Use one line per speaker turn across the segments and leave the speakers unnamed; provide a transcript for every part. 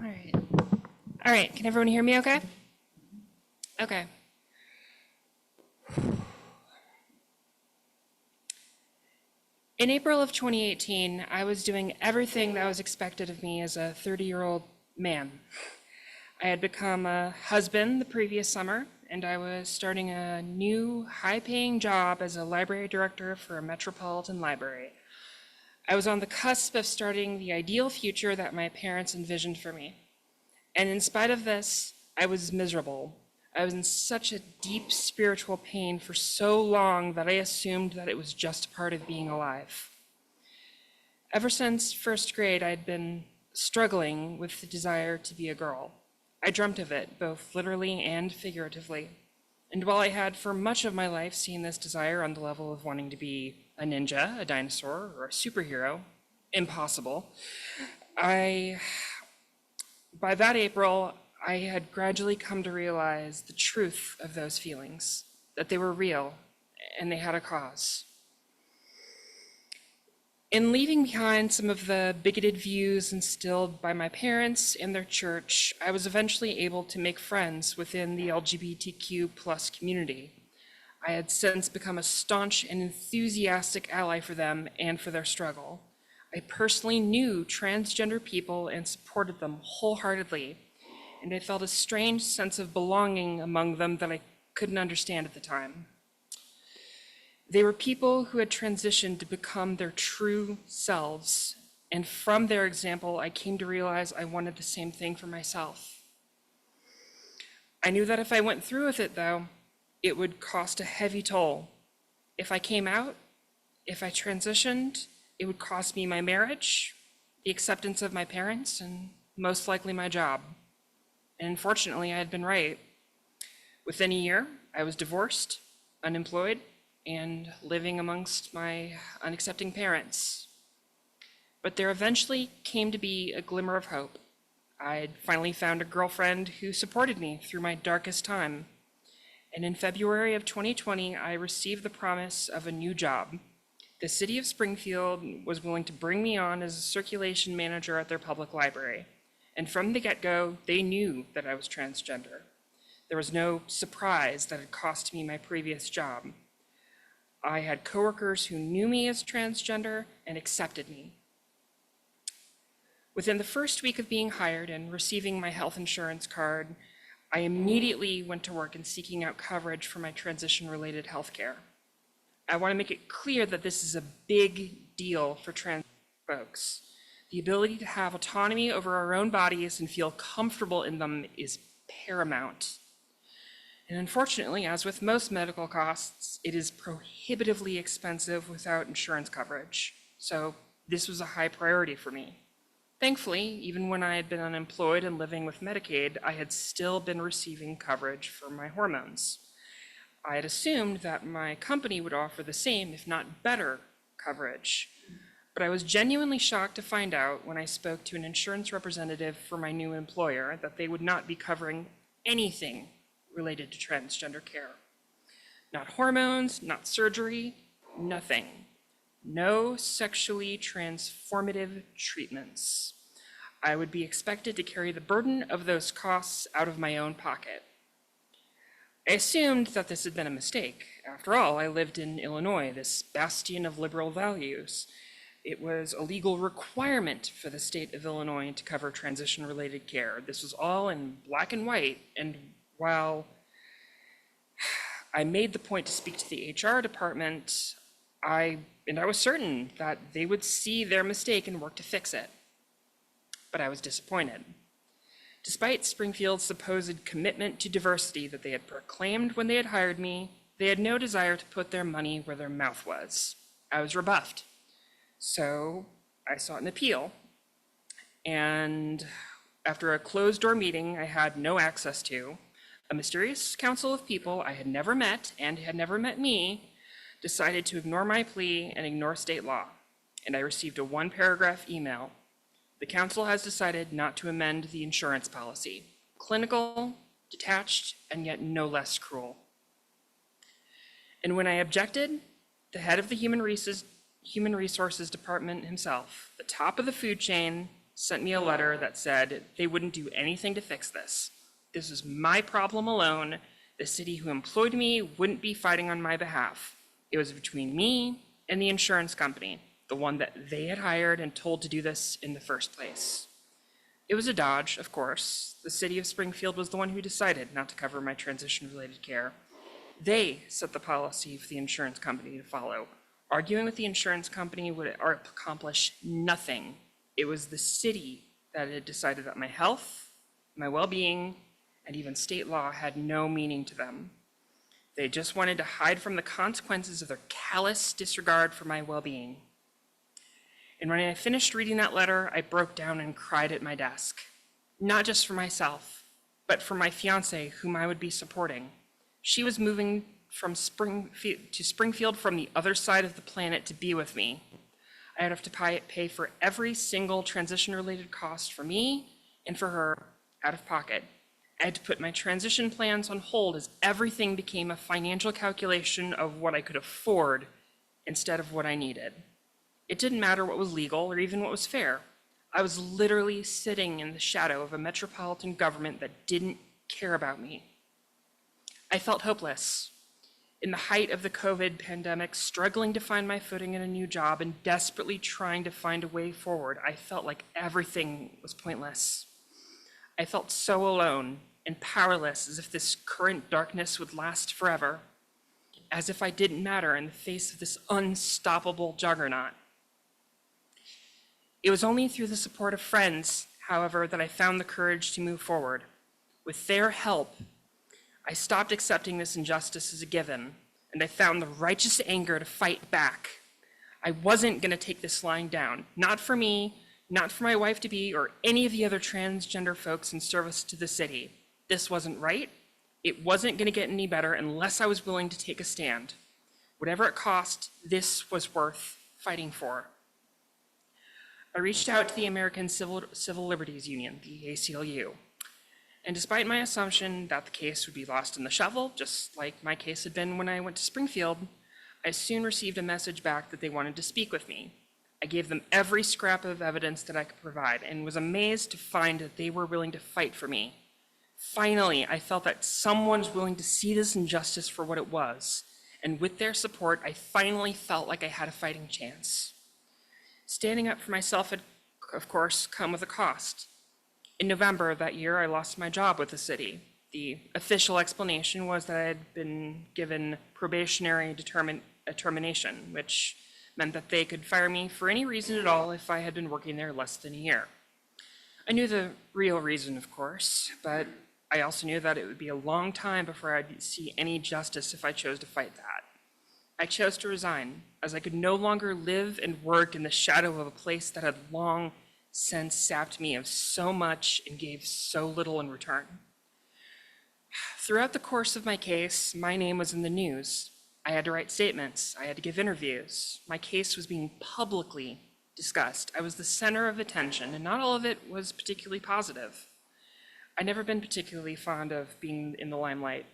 All right, can everyone hear me okay? Okay. In April of 2018, I was doing everything that was expected of me as a 30-year-old man. I had become a husband the previous summer, and I was starting a new high-paying job as a library director for a metropolitan library. I was on the cusp of starting the ideal future that my parents envisioned for me. And in spite of this, I was miserable. I was in such a deep spiritual pain for so long that I assumed that it was just a part of being alive. Ever since first grade, I'd been struggling with the desire to be a girl. I dreamt of it, both literally and figuratively. And while I had for much of my life seen this desire on the level of wanting to be a ninja, a dinosaur, or a superhero, impossible, by that April, I had gradually come to realize the truth of those feelings, that they were real and they had a cause. In leaving behind some of the bigoted views instilled by my parents and their church, I was eventually able to make friends within the LGBTQ+ community. I had since become a staunch and enthusiastic ally for them and for their struggle. I personally knew transgender people and supported them wholeheartedly, and I felt a strange sense of belonging among them that I couldn't understand at the time. They were people who had transitioned to become their true selves, and from their example, I came to realize I wanted the same thing for myself. I knew that if I went through with it, though, it would cost a heavy toll. If I came out, if I transitioned, it would cost me my marriage, the acceptance of my parents, and most likely my job. And unfortunately, I had been right. Within a year, I was divorced, unemployed, and living amongst my unaccepting parents. But there eventually came to be a glimmer of hope. I'd finally found a girlfriend who supported me through my darkest time. And in February of 2020, I received the promise of a new job. The City of Springfield was willing to bring me on as a circulation manager at their public library. And from the get-go, they knew that I was transgender. There was no surprise that it cost me my previous job. I had coworkers who knew me as transgender and accepted me. Within the first week of being hired and receiving my health insurance card, I immediately went to work in seeking out coverage for my transition-related health care. I want to make it clear that this is a big deal for trans folks. The ability to have autonomy over our own bodies and feel comfortable in them is paramount. And unfortunately, as with most medical costs, it is prohibitively expensive without insurance coverage. So this was a high priority for me. Thankfully, even when I had been unemployed and living with Medicaid, I had still been receiving coverage for my hormones. I had assumed that my company would offer the same, if not better, coverage. But I was genuinely shocked to find out when I spoke to an insurance representative for my new employer that they would not be covering anything related to transgender care. Not hormones, not surgery, nothing. No sexually transformative treatments. I would be expected to carry the burden of those costs out of my own pocket. I assumed that this had been a mistake. After all, I lived in Illinois, this bastion of liberal values. It was a legal requirement for the state of Illinois to cover transition-related care. This was all in black and white, and while I made the point to speak to the HR department, I was certain that they would see their mistake and work to fix it. But I was disappointed. Despite Springfield's supposed commitment to diversity that they had proclaimed when they had hired me, they had no desire to put their money where their mouth was. I was rebuffed. So I sought an appeal. And after a closed-door meeting I had no access to, a mysterious council of people I had never met and had never met me decided to ignore my plea and ignore state law. And I received a one-paragraph email. The council has decided not to amend the insurance policy. Clinical, detached, and yet no less cruel. And when I objected, the head of the Human Resources Department himself, the top of the food chain, sent me a letter that said they wouldn't do anything to fix this. This was my problem alone. The city who employed me wouldn't be fighting on my behalf. It was between me and the insurance company, the one that they had hired and told to do this in the first place. It was a dodge, of course. The City of Springfield was the one who decided not to cover my transition-related care. They set the policy for the insurance company to follow. Arguing with the insurance company would accomplish nothing. It was the city that had decided that my health, my well-being, and even state law had no meaning to them. They just wanted to hide from the consequences of their callous disregard for my well-being. And when I finished reading that letter, I broke down and cried at my desk. Not just for myself, but for my fiance, whom I would be supporting. She was moving from Springfield from the other side of the planet to be with me. I would have to pay for every single transition-related cost for me and for her out of pocket. I had to put my transition plans on hold as everything became a financial calculation of what I could afford instead of what I needed. It didn't matter what was legal or even what was fair. I was literally sitting in the shadow of a metropolitan government that didn't care about me. I felt hopeless. In the height of the COVID pandemic, struggling to find my footing in a new job and desperately trying to find a way forward, I felt like everything was pointless. I felt so alone and powerless, as if this current darkness would last forever, as if I didn't matter in the face of this unstoppable juggernaut. It was only through the support of friends, however, that I found the courage to move forward. With their help, I stopped accepting this injustice as a given, and I found the righteous anger to fight back. I wasn't going to take this lying down, not for me, not for my wife-to-be, or any of the other transgender folks in service to the city. This wasn't right. It wasn't going to get any better unless I was willing to take a stand. Whatever it cost, this was worth fighting for. I reached out to the American Civil Liberties Union, the ACLU. And despite my assumption that the case would be lost in the shuffle, just like my case had been when I went to Springfield, I soon received a message back that they wanted to speak with me. I gave them every scrap of evidence that I could provide and was amazed to find that they were willing to fight for me. Finally, I felt that someone was willing to see this injustice for what it was, and with their support, I finally felt like I had a fighting chance. Standing up for myself had, of course, come with a cost. In November of that year, I lost my job with the city. The official explanation was that I had been given probationary termination, which meant that they could fire me for any reason at all if I had been working there less than a year. I knew the real reason, of course, but I also knew that it would be a long time before I'd see any justice if I chose to fight that. I chose to resign, as I could no longer live and work in the shadow of a place that had long since sapped me of so much and gave so little in return. Throughout the course of my case, my name was in the news. I had to write statements. I had to give interviews. My case was being publicly discussed. I was the center of attention, and not all of it was particularly positive. I'd never been particularly fond of being in the limelight,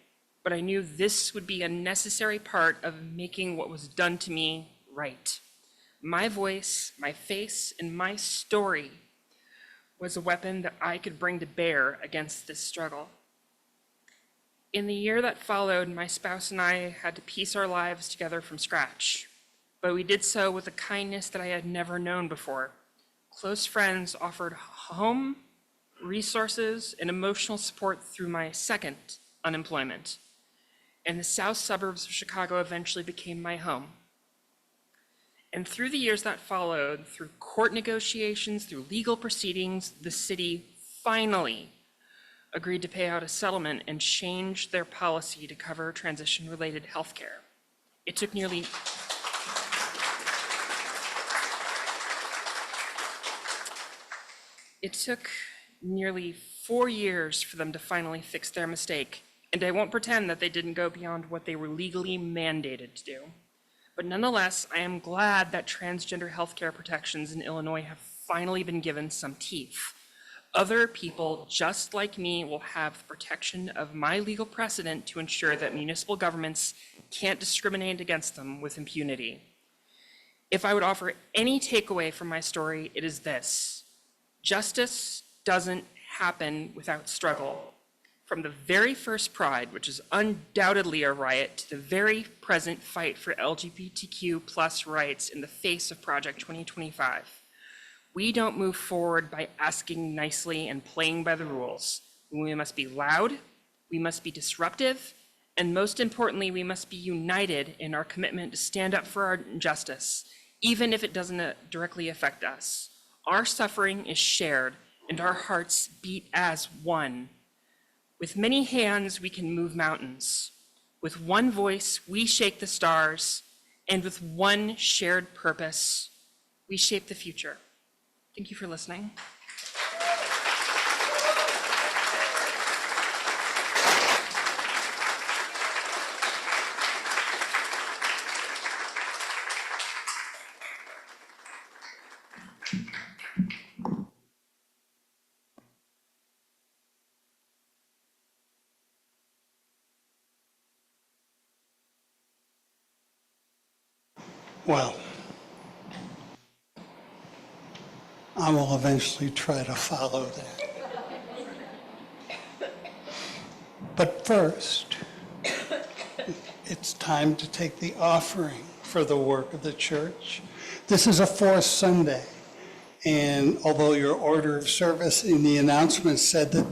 but I knew this would be a necessary part of making what was done to me right. My voice, my face, and my story was a weapon that I could bring to bear against this struggle. In the year that followed, my spouse and I had to piece our lives together from scratch, but we did so with a kindness that I had never known before. Close friends offered home, resources, and emotional support through my second unemployment, and the south suburbs of Chicago eventually became my home. And through the years that followed, through court negotiations, through legal proceedings, the city finally agreed to pay out a settlement and change their policy to cover transition-related health care. It took nearly 4 years for them to finally fix their mistake, and I won't pretend that they didn't go beyond what they were legally mandated to do. But nonetheless, I am glad that transgender healthcare protections in Illinois have finally been given some teeth. Other people just like me will have the protection of my legal precedent to ensure that municipal governments can't discriminate against them with impunity. If I would offer any takeaway from my story, it is this: Justice doesn't happen without struggle. From the very first Pride, which is undoubtedly a riot, to the very present fight for LGBTQ plus rights in the face of Project 2025. We don't move forward by asking nicely and playing by the rules. We must be loud, we must be disruptive, and most importantly, we must be united in our commitment to stand up for our justice, even if it doesn't directly affect us. Our suffering is shared, and our hearts beat as one. With many hands, we can move mountains. With one voice, we shake the stars, and with one shared purpose, we shape the future. Thank you for listening.
Well, I will eventually try to follow that. But first, it's time to take the offering for the work of the church. This is a fourth Sunday, and although your order of service in the announcement said that